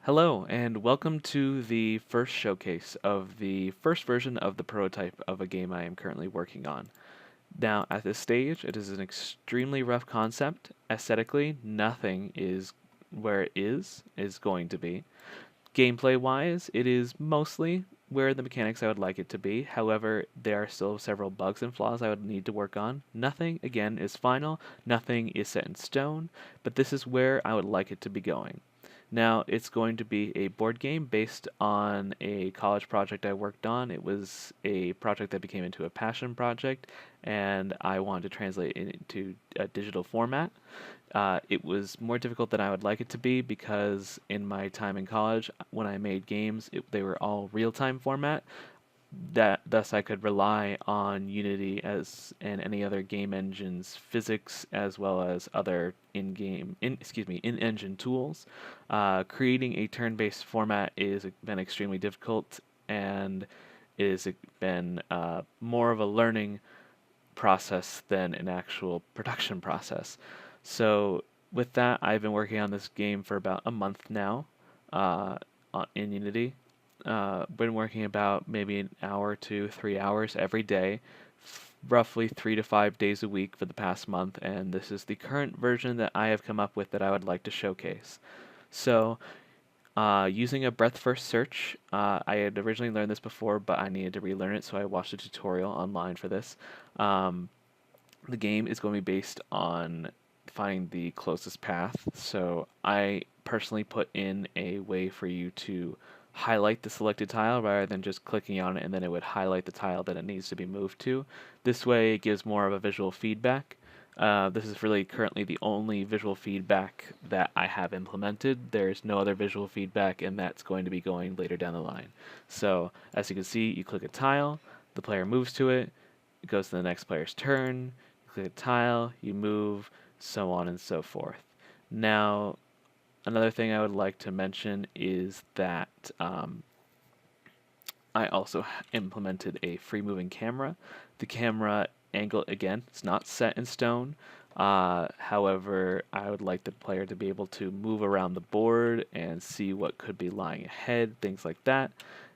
Hello, and welcome to the first showcase of the first version of the prototype of a game I am currently working on. Now, at this stage, it is an extremely rough concept. Aesthetically, nothing is where it is going to be. Gameplay wise, it is mostly where the mechanics I would like it to be. However, there are still several bugs and flaws I would need to work on. Nothing, again, is final, nothing is set in stone, but this is where I would like it to be going. Now, it's going to be a board game based on a college project I worked on. It was a project that became into a passion project, and I wanted to translate it into a digital format. It was more difficult than I would like it to be because in my time in college, when I made games, they were all real-time format. That thus I could rely on Unity as and any other game engine's physics as well as other in-engine tools. Creating a turn-based format is been extremely difficult, and it has been more of a learning process than an actual production process. So with that, I've been working on this game for about a month now in Unity. Been working about maybe an hour to 3 hours every day, roughly 3 to 5 days a week for the past month, and this is the current version that I have come up with that I would like to showcase. So using a breadth first search, I had originally learned this before, but I needed to relearn it, so I watched a tutorial online for this. Um, the game is going to be based on finding the closest path, so I personally put in a way for you to highlight the selected tile rather than just clicking on it and then it would highlight the tile that it needs to be moved to. This way it gives more of a visual feedback. This is really currently the only visual feedback that I have implemented. There's no other visual feedback, and that's going to be going later down the line. So, as you can see, you click a tile, the player moves to it, it goes to the next player's turn, you click a tile, you move, so on and so forth. Now, another thing I would like to mention is that I also implemented a free moving camera. The camera angle, again, it's not set in stone. However, I would like the player to be able to move around the board and see what could be lying ahead, things like that.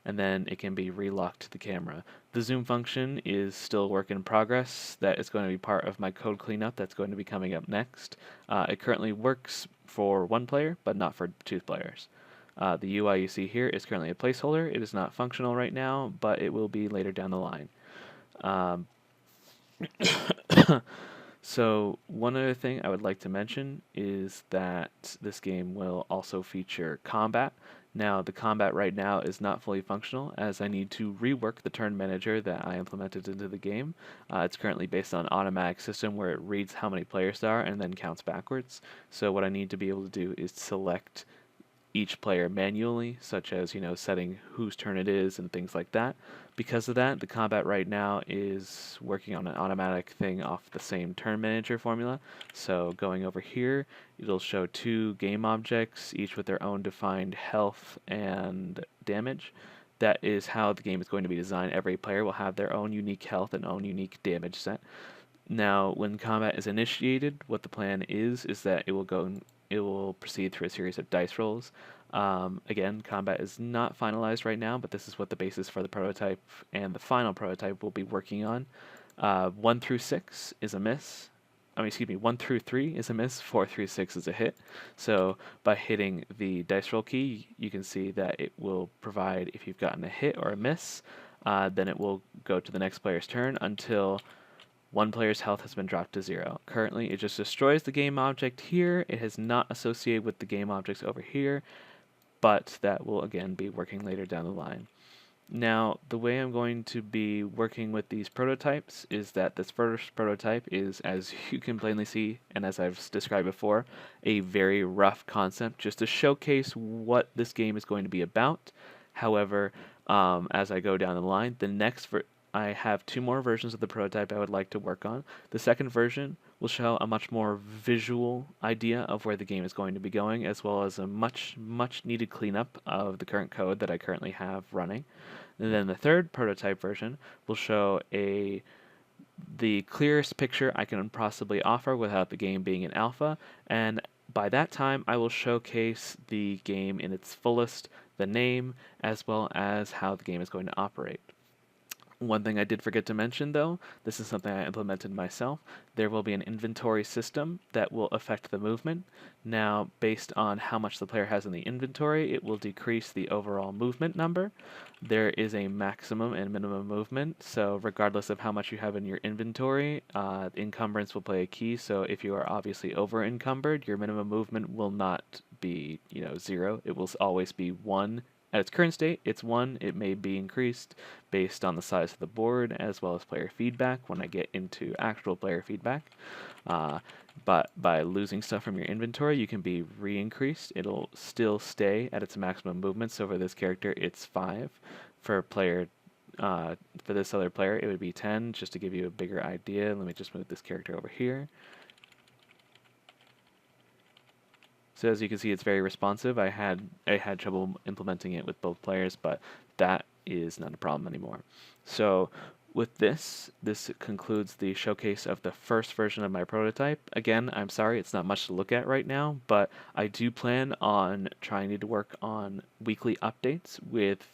And then it can be relocked to the camera. The zoom function is still a work in progress. That is going to be part of my code cleanup that's going to be coming up next. It currently works for one player, but not for two players. The UI you see here is currently a placeholder. It is not functional right now, but it will be later down the line. Um, so one other thing I would like to mention is that this game will also feature combat. Now, the combat right now is not fully functional as I need to rework the turn manager that I implemented into the game. It's currently based on an automatic system where it reads how many players there are and then counts backwards. So what I need to be able to do is select each player manually, such as, setting whose turn it is and things like that. Because of that, the combat right now is working on an automatic thing off the same turn manager formula. So going over here, it'll show two game objects, each with their own defined health and damage. That is how the game is going to be designed. Every player will have their own unique health and own unique damage set. Now, when combat is initiated, what the plan is that it will proceed through a series of dice rolls. Again, combat is not finalized right now, but this is what the basis for the prototype and the final prototype will be working on. 1 through 6 is a miss. 1 through 3 is a miss, 4 through 6 is a hit. So by hitting the dice roll key, you can see that it will provide, if you've gotten a hit or a miss, then it will go to the next player's turn until one player's health has been dropped to 0. Currently, it just destroys the game object here. It has not associated with the game objects over here, but that will again be working later down the line. Now, the way I'm going to be working with these prototypes is that this first prototype is, as you can plainly see, and as I've described before, a very rough concept just to showcase what this game is going to be about. However, as I go down the line, I have two more versions of the prototype I would like to work on. The second version will show a much more visual idea of where the game is going to be going, as well as a much needed cleanup of the current code that I currently have running. And then the third prototype version will show the clearest picture I can possibly offer without the game being in alpha, and By that time, I will showcase the game in its fullest, the name, as well as how the game is going to operate. One thing I did forget to mention, though, this is something I implemented myself. There will be an inventory system that will affect the movement. Now, based on how much the player has in the inventory, it will decrease the overall movement number. There is a maximum and minimum movement, so regardless of how much you have in your inventory, encumbrance will play a key. So if you are obviously over encumbered, your minimum movement will not be, 0. It will always be 1. At its current state, it's 1. It may be increased based on the size of the board as well as player feedback when I get into actual player feedback. Uh, but by losing stuff from your inventory, you can be re-increased. It'll still stay at its maximum movement. So for this character, it's 5. For player, for this other player, it would be 10. Just to give you a bigger idea, let me just move this character over here. So as you can see, it's very responsive. I had trouble implementing it with both players, but that is not a problem anymore. So with this concludes the showcase of the first version of my prototype. Again, I'm sorry it's not much to look at right now, but I do plan on trying to work on weekly updates with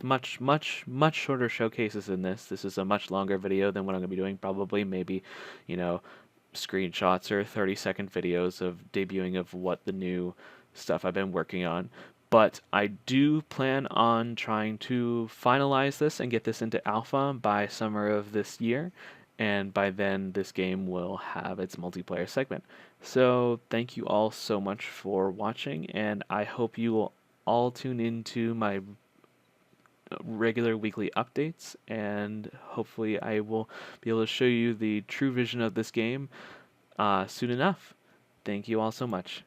much shorter showcases than this. This is a much longer video than what I'm going to be doing, probably maybe, you know, screenshots or 30-second videos of debuting of what the new stuff I've been working on. But I do plan on trying to finalize this and get this into alpha by summer of this year. And by then, this game will have its multiplayer segment. So thank you all so much for watching, and I hope you will all tune into my regular weekly updates, and hopefully I will be able to show you the true vision of this game soon enough. Thank you all so much.